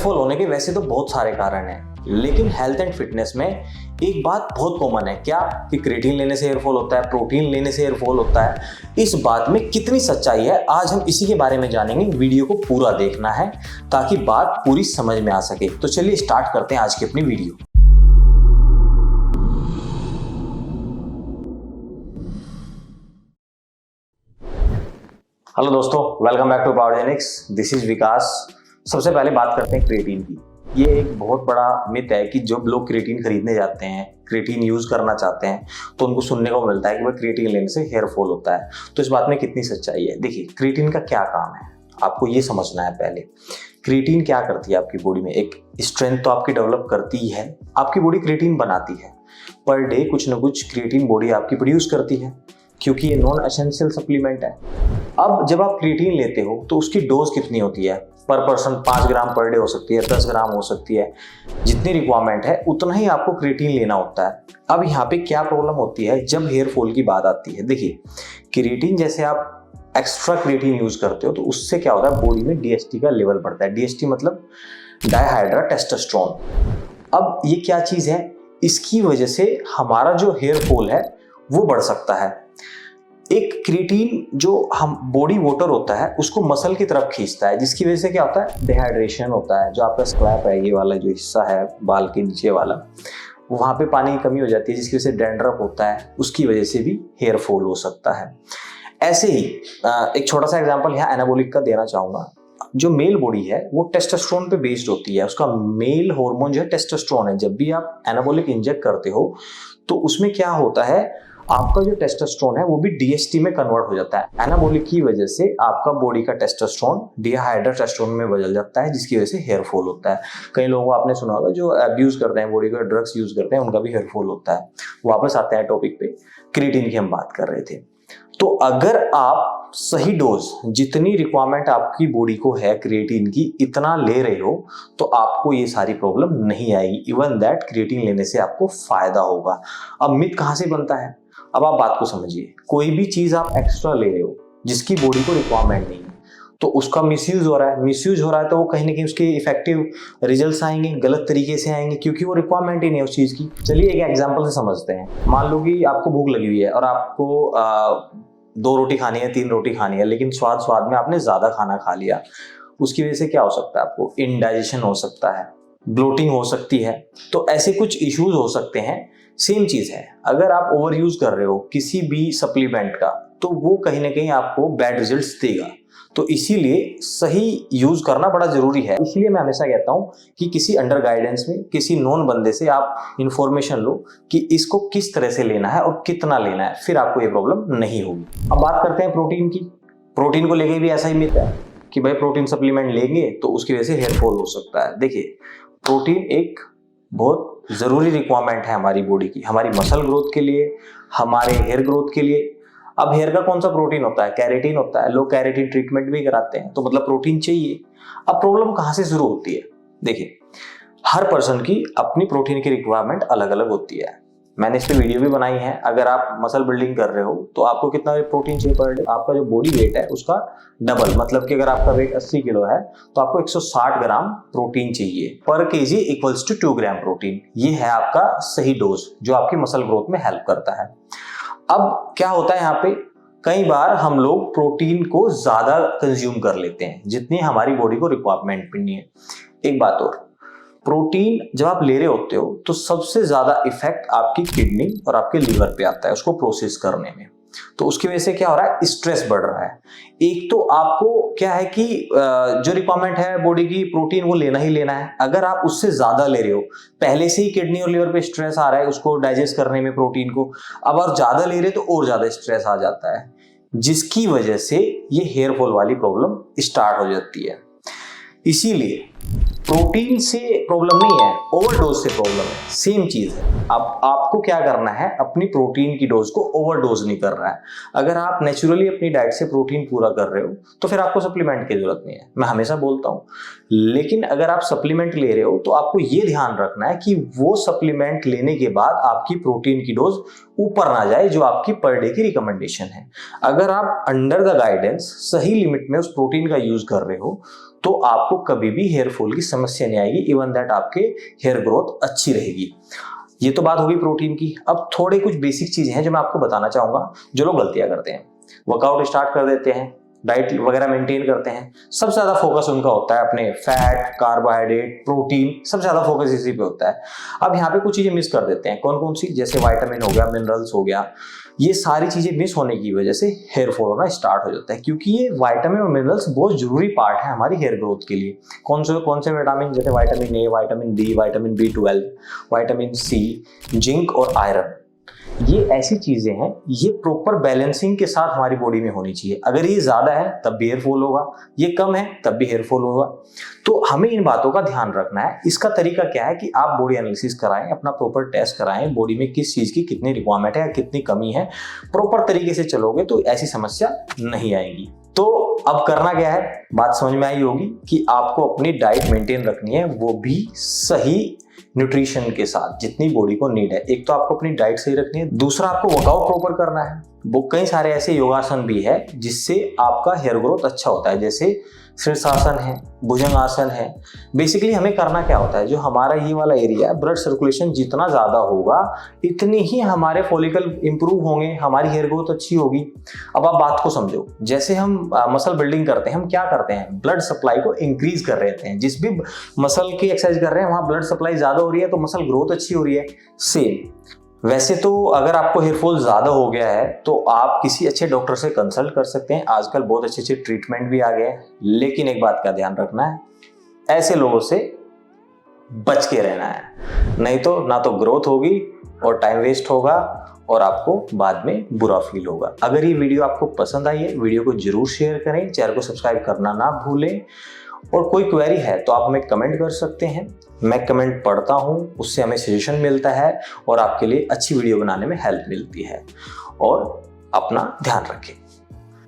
Fall होने के वैसे तो बहुत सारे कारण हैं, लेकिन हेल्थ एंड फिटनेस में एक बात बहुत कॉमन है, क्या कि क्रिएटिन लेने से हेयर फॉल होता है, प्रोटीन लेने से हेयर फॉल होता है। इस बात में कितनी सच्चाई है, आज हम इसी के बारे में जानेंगे। वीडियो को पूरा देखना है ताकि बात पूरी समझ में आ सके। तो चलिए स्टार्ट करते हैं आज की अपनी वीडियो। हेलो दोस्तों, welcome back to Powergenics. This is Vikas. सबसे पहले बात करते हैं क्रिएटिन की। ये एक बहुत बड़ा मिथ है कि जब लोग क्रिएटिन खरीदने जाते हैं, क्रिएटिन यूज करना चाहते हैं, तो उनको सुनने को मिलता है कि भाई क्रिएटिन लेने से हेयर फॉल होता है। तो इस बात में कितनी सच्चाई है, देखिए क्रिएटिन का क्या काम है आपको ये समझना है। पहले क्रिएटिन क्या करती है आपकी बॉडी में, एक स्ट्रेंथ तो आपकी डेवलप करती ही है, आपकी बॉडी क्रिएटिन बनाती है। पर डे कुछ ना कुछ क्रिएटिन बॉडी आपकी प्रोड्यूस करती है, क्योंकि ये नॉन एसेंशियल सप्लीमेंट है। अब जब आप क्रिएटिन लेते हो तो उसकी डोज कितनी होती है, पर पर्सन 5 ग्राम पर डे हो सकती है, 10 ग्राम हो सकती है, जितनी रिक्वायरमेंट है उतना ही आपको क्रिएटिन लेना होता है। अब यहाँ पे क्या प्रॉब्लम होती है जब हेयर फॉल की बात आती है, देखिए क्रिएटिन जैसे आप एक्स्ट्रा क्रिएटिन यूज करते हो तो उससे क्या होता है, बॉडी में डीएसटी का लेवल बढ़ता है। डीएसटी मतलब डाइहाइड्रा टेस्टोस्टेरोन। अब ये क्या चीज है, इसकी वजह से हमारा जो हेयर फॉल है वो बढ़ सकता है। एक क्रिएटिन जो हम बॉडी वाटर होता है उसको मसल की तरफ खींचता है, जिसकी वजह से क्या होता है, डिहाइड्रेशन होता है। जो आपका स्क्रैप है, ये वाला जो हिस्सा है बाल के नीचे वाला, वहां पे पानी की कमी हो जाती है, जिसकी वजह से डैंड्रफ होता है, उसकी वजह से भी हेयर फॉल हो सकता है। ऐसे ही एक छोटा सा एग्जांपल यहाँ एनाबॉलिक का देना चाहूंगा। जो मेल बॉडी है वो टेस्टोस्टेरोन पे बेस्ड होती है, उसका मेल हार्मोन जो है टेस्टोस्टेरोन है। जब भी आप एनाबॉलिक इंजेक्ट करते हो तो उसमें क्या होता है, आपका जो टेस्टोस्टेरोन है वो भी डीएसटी में कन्वर्ट हो जाता है। एनाबॉलिक की वजह से आपका बॉडी का टेस्टोस्टेरोन डिहाइड्रा टेस्टोस्टेरोन में बदल जाता है, जिसकी वजह से हेयर फॉल होता है। कई लोगों को आपने सुना होगा जो अब्यूज करते हैं, बॉडी का ड्रग्स यूज करते हैं, उनका भी हेयर फॉल होता है। वापस आते हैं टॉपिक पे, क्रिएटिन की हम बात कर रहे थे। तो अगर आप सही डोज, जितनी रिक्वायरमेंट आपकी बॉडी को है क्रिएटिन की, इतना ले रहे हो तो आपको ये सारी प्रॉब्लम नहीं आएगी। इवन दैट क्रिएटिन लेने से आपको फायदा होगा। अब मिथ कहां से बनता है, अब आप बात को समझिए। कोई भी चीज आप एक्स्ट्रा ले रहे हो जिसकी बॉडी को रिक्वायरमेंट नहीं है, तो उसका मिसयूज हो रहा है। मिसयूज हो रहा है तो वो कहीं ना कहीं उसके इफेक्टिव रिजल्ट्स आएंगे, गलत तरीके से आएंगे, क्योंकि वो रिक्वायरमेंट ही नहीं है उस चीज की। चलिए एक एग्जांपल से समझते हैं। मान लो कि आपको भूख लगी हुई है और आपको 2 रोटी खानी है, 3 रोटी खानी है, लेकिन स्वाद में आपने ज्यादा खाना खा लिया। उसकी वजह से क्या हो सकता है, आपको इंडाइजेशन हो सकता है, ब्लोटिंग हो सकती है। तो ऐसे कुछ इश्यूज हो सकते हैं। सेम चीज है, अगर आप ओवर यूज कर रहे हो किसी भी सप्लीमेंट का, तो वो कहीं ना कहीं आपको बैड रिजल्ट्स देगा। तो इसीलिए सही यूज करना बड़ा जरूरी है। इसलिए मैं हमेशा कहता हूं कि किसी अंडर गाइडेंस में, किसी नॉन बंदे से आप इंफॉर्मेशन लो कि इसको किस तरह से लेना है और कितना लेना है, फिर आपको ये प्रॉब्लम नहीं होगी। अब बात करते हैं प्रोटीन की। प्रोटीन को लेके भी ऐसा ही मिथ है कि भाई प्रोटीन सप्लीमेंट लेंगे तो उसकी वजह से हेयर फॉल हो सकता है। देखिए प्रोटीन एक बहुत जरूरी रिक्वायरमेंट है हमारी बॉडी की, हमारी मसल ग्रोथ के लिए, हमारे हेयर ग्रोथ के लिए। अब हेयर का कौन सा प्रोटीन होता है, कैरेटीन होता है। लोग कैरेटीन ट्रीटमेंट भी कराते हैं, तो मतलब प्रोटीन चाहिए। अब प्रॉब्लम कहां से शुरू होती है, देखिए हर पर्सन की अपनी प्रोटीन की रिक्वायरमेंट अलग अलग होती है। मैंने इस पे वीडियो भी बनाई है। अगर आप मसल बिल्डिंग कर रहे हो तो आपको कितना प्रोटीन चाहिए पर डे, आपका जो बॉडी वेट है उसका डबल, मतलब कि अगर आपका वेट 80 किलो है तो आपको 160 ग्राम प्रोटीन चाहिए पर KG equals to 2 gram protein. ये है आपका सही डोज जो आपकी मसल ग्रोथ में हेल्प करता है। अब क्या होता है यहाँ पे, कई बार हम लोग प्रोटीन को ज्यादा कंज्यूम कर लेते हैं जितनी हमारी बॉडी को रिक्वायरमेंट भी नहीं है। एक बात और, प्रोटीन जब आप ले रहे होते हो तो सबसे ज्यादा इफेक्ट आपकी किडनी और आपके लीवर पे आता है उसको प्रोसेस करने में। तो उसकी वजह से क्या हो रहा है, स्ट्रेस बढ़ रहा है। एक तो आपको क्या है कि जो रिक्वायरमेंट है बॉडी की प्रोटीन वो लेना ही लेना है। अगर आप उससे ज्यादा ले रहे हो, पहले से ही किडनी और लीवर पे स्ट्रेस आ रहा है उसको डाइजेस्ट करने में प्रोटीन को, अब आप ज्यादा ले रहे हो तो और ज्यादा स्ट्रेस आ जाता है, जिसकी वजह से ये हेयर फॉल वाली प्रॉब्लम स्टार्ट हो जाती है। इसीलिए प्रोटीन से प्रॉब्लम नहीं है, ओवरडोज से प्रॉब्लम है। सेम चीज है। अब आपको क्या करना है, अपनी प्रोटीन की डोज को ओवरडोज नहीं करना है। अगर आप नेचुरली अपनी डाइट से प्रोटीन पूरा कर रहे हो तो फिर आपको सप्लीमेंट की जरूरत नहीं है, मैं हमेशा बोलता हूं। लेकिन अगर आप सप्लीमेंट ले रहे हो तो आपको ये ध्यान रखना है कि वो सप्लीमेंट लेने के बाद आपकी प्रोटीन की डोज ऊपर ना जाए जो आपकी पर डे की रिकमेंडेशन है। अगर आप अंडर द गाइडेंस सही लिमिट में उस प्रोटीन का यूज कर रहे हो तो आपको कभी भी हेयर फॉल की समस्या नहीं आएगी, इवन दैट आपके हेयर ग्रोथ अच्छी रहेगी। ये तो बात होगी प्रोटीन की। अब थोड़े कुछ बेसिक चीजें हैं जो मैं आपको बताना चाहूंगा जो लोग गलतियां करते हैं। वर्कआउट स्टार्ट कर देते हैं, डाइट वगैरह मेंटेन करते हैं, सबसे ज्यादा फोकस उनका होता है अपने फैट, कार्बोहाइड्रेट, प्रोटीन, सबसे ज्यादा फोकस इसी पे होता है। अब यहाँ पे कुछ चीजें मिस कर देते हैं। कौन कौन सी? जैसे विटामिन हो गया, मिनरल्स हो गया, ये सारी चीजें मिस होने की वजह से हेयर फॉल होना स्टार्ट हो जाता है, क्योंकि ये विटामिन और मिनरल्स बहुत जरूरी पार्ट है हमारी हेयर ग्रोथ के लिए। कौन से विटामिन? जैसे vitamin A, vitamin D, vitamin B12, vitamin C, zinc और आयरन। ये ऐसी चीजें हैं, ये प्रॉपर बैलेंसिंग के साथ हमारी बॉडी में होनी चाहिए। अगर ये ज्यादा है तब भी हेयर फॉल होगा, ये कम है तब भी हेयर फॉल होगा। तो हमें इन बातों का ध्यान रखना है। इसका तरीका क्या है कि आप बॉडी एनालिसिस कराएं, अपना प्रॉपर टेस्ट कराएं, बॉडी में किस चीज की कितनी रिक्वायरमेंट है, कितनी कमी है, प्रॉपर तरीके से चलोगे तो ऐसी समस्या नहीं आएगी। तो अब करना क्या है, बात समझ में आई होगी कि आपको अपनी डाइट मेंटेन रखनी है, वो भी सही न्यूट्रिशन के साथ जितनी बॉडी को नीड है। एक तो आपको अपनी डाइट सही रखनी है, दूसरा आपको वर्कआउट प्रॉपर करना है। वो कई सारे ऐसे योगासन भी है जिससे आपका हेयर ग्रोथ अच्छा होता है, जैसे शीर्षासन है, भुजंगासन है। बेसिकली हमें करना क्या होता है, जो हमारा ये वाला एरिया है, ब्लड सर्कुलेशन जितना ज्यादा होगा इतनी ही हमारे फॉलिकल इंप्रूव होंगे, हमारी हेयर ग्रोथ अच्छी होगी। अब आप बात को समझो, जैसे हम मसल बिल्डिंग करते हैं, हम क्या करते हैं, ब्लड सप्लाई को इंक्रीज कर रहे हैं। जिस भी मसल की एक्सरसाइज कर रहे हैं वहां ब्लड सप्लाई ज्यादा हो रही है तो मसल ग्रोथ अच्छी हो रही है। सेम वैसे तो अगर आपको हेयर फॉल ज्यादा हो गया है तो आप किसी अच्छे डॉक्टर से कंसल्ट कर सकते हैं। आजकल बहुत अच्छे अच्छे ट्रीटमेंट भी आ गए हैं, लेकिन एक बात का ध्यान रखना है, ऐसे लोगों से बच के रहना है, नहीं तो ना तो ग्रोथ होगी और टाइम वेस्ट होगा और आपको बाद में बुरा फील होगा। अगर ये वीडियो आपको पसंद आई है, वीडियो को जरूर शेयर करें, चैनल को सब्सक्राइब करना ना भूलें, और कोई क्वेरी है तो आप हमें कमेंट कर सकते हैं। मैं कमेंट पढ़ता हूं, उससे हमें सजेशन मिलता है और आपके लिए अच्छी वीडियो बनाने में हेल्प मिलती है। और अपना ध्यान रखें।